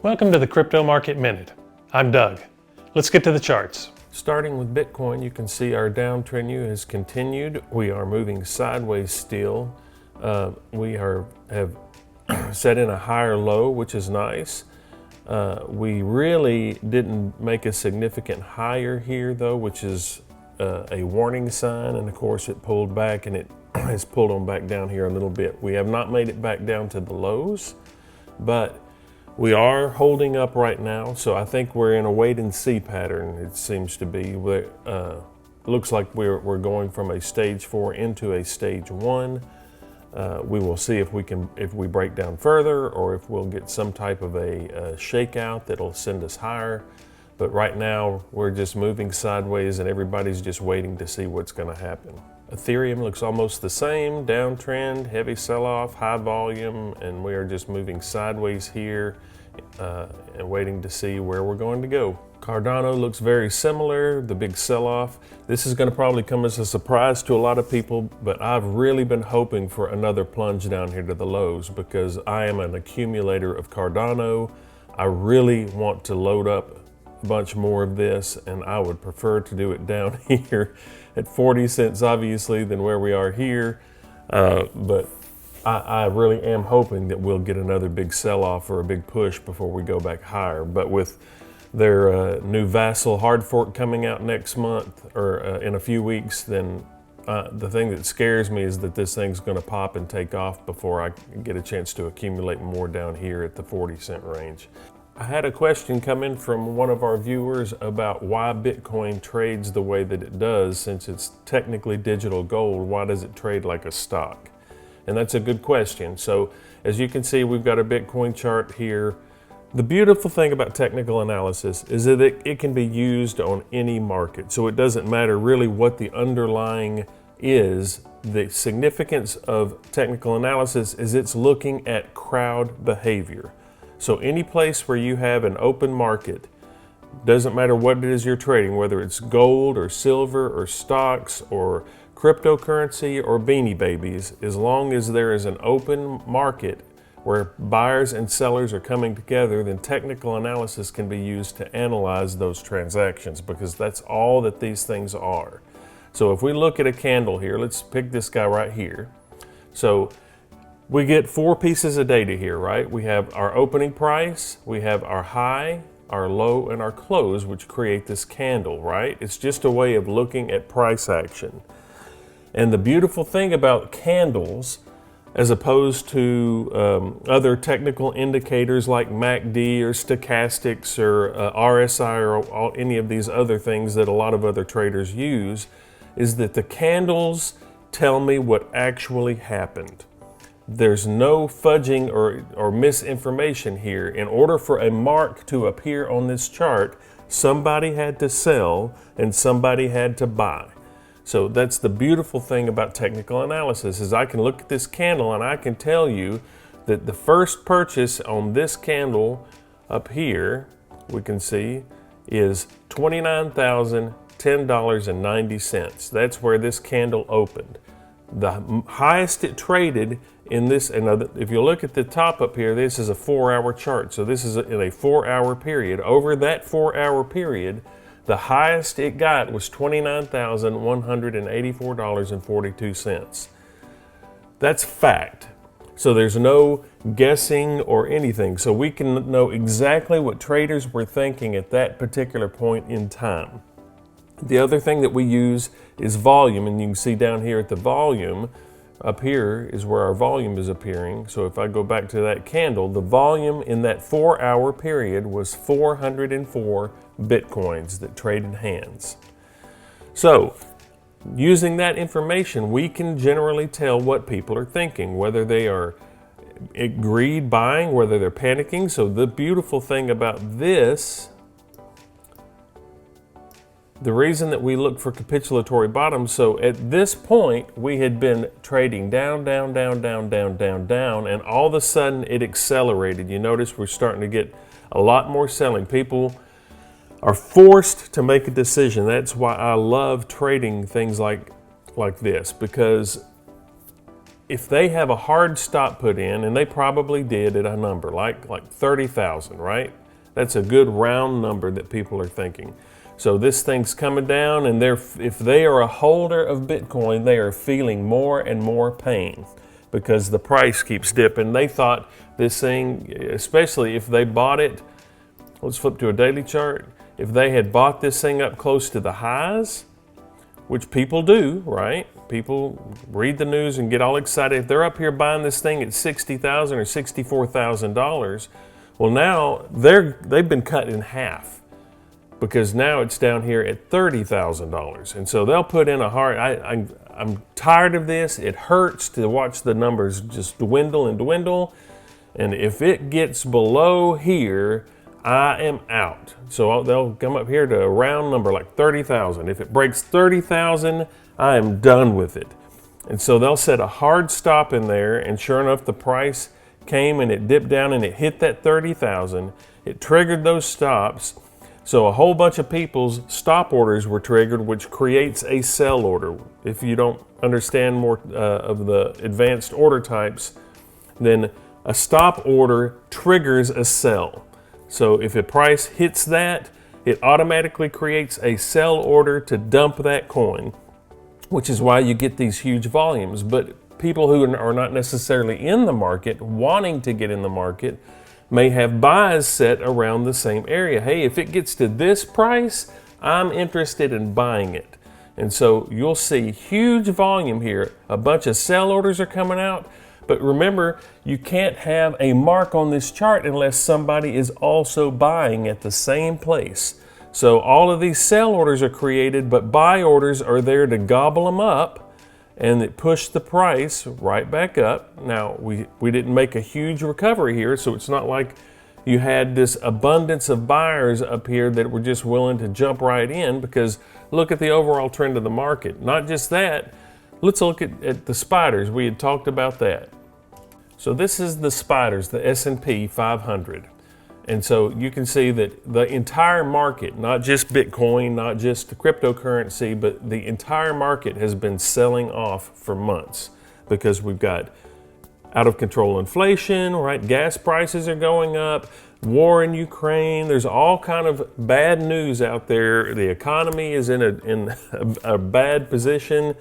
Welcome to the Crypto Market Minute. I'm Doug. Let's get to the charts. Starting with Bitcoin, you can see our downtrend has continued. We are moving sideways still. We have set in a higher low, which is nice. We really didn't make a significant higher here though, which is a warning sign. And of course it pulled back and it has pulled on back down here a little bit. We have not made it back down to the lows, but we are holding up right now, so I think we're in a wait and see pattern. It seems to be. Looks like we're going from a stage 4 into a stage 1. We will see if we break down further, or if we'll get some type of a shakeout that'll send us higher. But right now we're just moving sideways, and everybody's just waiting to see what's going to happen. Ethereum looks almost the same, downtrend, heavy sell-off, high volume, and we are just moving sideways here and waiting to see where we're going to go. Cardano looks very similar, the big sell-off. This is going to probably come as a surprise to a lot of people, but I've really been hoping for another plunge down here to the lows because I am an accumulator of Cardano. I really want to load up a bunch more of this, and I would prefer to do it down here at 40 cents obviously than where we are here, but I really am hoping that we'll get another big sell-off or a big push before we go back higher. But with their new Vassal hard fork coming out next month or in a few weeks, then the thing that scares me is that this thing's going to pop and take off before I get a chance to accumulate more down here at the 40-cent range. I had a question come in from one of our viewers about why Bitcoin trades the way that it does. Since it's technically digital gold, why does it trade like a stock? And that's a good question. So as you can see, we've got a Bitcoin chart here. The beautiful thing about technical analysis is that it can be used on any market. So it doesn't matter really what the underlying is. The significance of technical analysis is it's looking at crowd behavior. So any place where you have an open market, doesn't matter what it is you're trading, whether it's gold or silver or stocks or cryptocurrency or beanie babies, as long as there is an open market where buyers and sellers are coming together, then technical analysis can be used to analyze those transactions, because that's all that these things are. So if we look at a candle here, let's pick this guy right here. So we get 4 pieces of data here, right? We have our opening price, we have our high, our low, and our close, which create this candle, right? It's just a way of looking at price action. And the beautiful thing about candles, as opposed to other technical indicators like MACD or stochastics or RSI or any of these other things that a lot of other traders use, is that the candles tell me what actually happened. There's no fudging or misinformation here. In order for a mark to appear on this chart, somebody had to sell and somebody had to buy. So that's the beautiful thing about technical analysis, is I can look at this candle and I can tell you that the first purchase on this candle up here, we can see, is $29,010.90. That's where this candle opened. The highest it traded in this, and if you look at the top up here, this is a 4-hour chart. So this is in a 4-hour period. Over that 4-hour period, the highest it got was $29,184.42. That's fact. So there's no guessing or anything. So we can know exactly what traders were thinking at that particular point in time. The other thing that we use is volume, and you can see down here at the volume, up here is where our volume is appearing. So if I go back to that candle, the volume in that 4-hour period was 404 Bitcoins that traded hands. So using that information, we can generally tell what people are thinking, whether they are greed buying, whether they're panicking. So the beautiful thing about this, the reason that we look for capitulatory bottoms, so at this point we had been trading down, and all of a sudden it accelerated. You notice we're starting to get a lot more selling. People are forced to make a decision. That's why I love trading things like this, because if they have a hard stop put in, and they probably did at a number like 30,000, right? That's a good round number that people are thinking. So this thing's coming down, and if they are a holder of Bitcoin, they are feeling more and more pain because the price keeps dipping. They thought this thing, especially if they bought it, let's flip to a daily chart. If they had bought this thing up close to the highs, which people do, right? People read the news and get all excited. If they're up here buying this thing at $60,000 or $64,000, well, now they've been cut in half, because now it's down here at $30,000. And so they'll put in a hard, I'm tired of this. It hurts to watch the numbers just dwindle and dwindle. And if it gets below here, I am out. So they'll come up here to a round number like 30,000. If it breaks 30,000, I am done with it. And so they'll set a hard stop in there, and sure enough, the price came and it dipped down and it hit that 30,000. It triggered those stops. So a whole bunch of people's stop orders were triggered, which creates a sell order. If you don't understand more of the advanced order types, then a stop order triggers a sell. So if a price hits that, it automatically creates a sell order to dump that coin, which is why you get these huge volumes. But people who are not necessarily in the market, wanting to get in the market, may have buys set around the same area. Hey, if it gets to this price, I'm interested in buying it. And so you'll see huge volume here. A bunch of sell orders are coming out. But remember, you can't have a mark on this chart unless somebody is also buying at the same place. So all of these sell orders are created, but buy orders are there to gobble them up, and it pushed the price right back up. Now, we didn't make a huge recovery here, so it's not like you had this abundance of buyers up here that were just willing to jump right in, because look at the overall trend of the market. Not just that, let's look at the spiders. We had talked about that. So this is the spiders, the S&P 500. And so you can see that the entire market, not just Bitcoin, not just cryptocurrency, but the entire market has been selling off for months, because we've got out of control inflation, right? Gas prices are going up, war in Ukraine. There's all kind of bad news out there. The economy is in a bad position.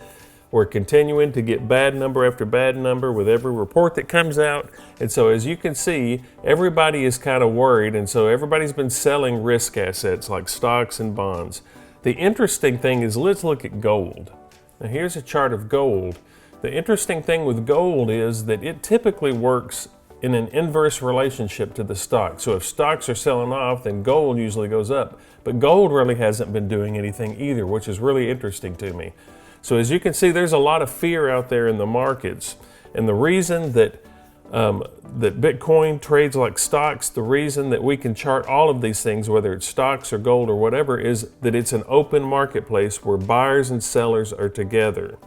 We're continuing to get bad number after bad number with every report that comes out. And so as you can see, everybody is kind of worried. And so everybody's been selling risk assets like stocks and bonds. The interesting thing is, let's look at gold. Now here's a chart of gold. The interesting thing with gold is that it typically works in an inverse relationship to the stock. So if stocks are selling off, then gold usually goes up. But gold really hasn't been doing anything either, which is really interesting to me. So as you can see, there's a lot of fear out there in the markets. And the reason that Bitcoin trades like stocks, the reason that we can chart all of these things, whether it's stocks or gold or whatever, is that it's an open marketplace where buyers and sellers are together.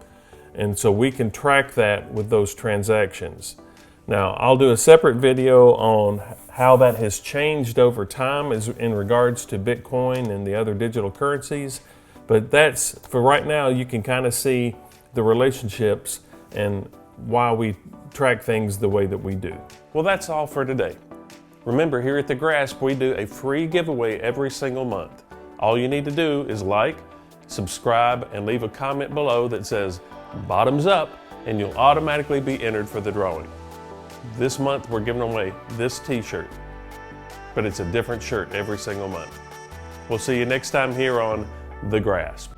And so we can track that with those transactions. Now, I'll do a separate video on how that has changed over time as in regards to Bitcoin and the other digital currencies. But that's, for right now, you can kind of see the relationships and why we track things the way that we do. Well, that's all for today. Remember, here at The Grasp, we do a free giveaway every single month. All you need to do is like, subscribe, and leave a comment below that says bottoms up, and you'll automatically be entered for the drawing. This month, we're giving away this t-shirt, but it's a different shirt every single month. We'll see you next time here on The Grasp.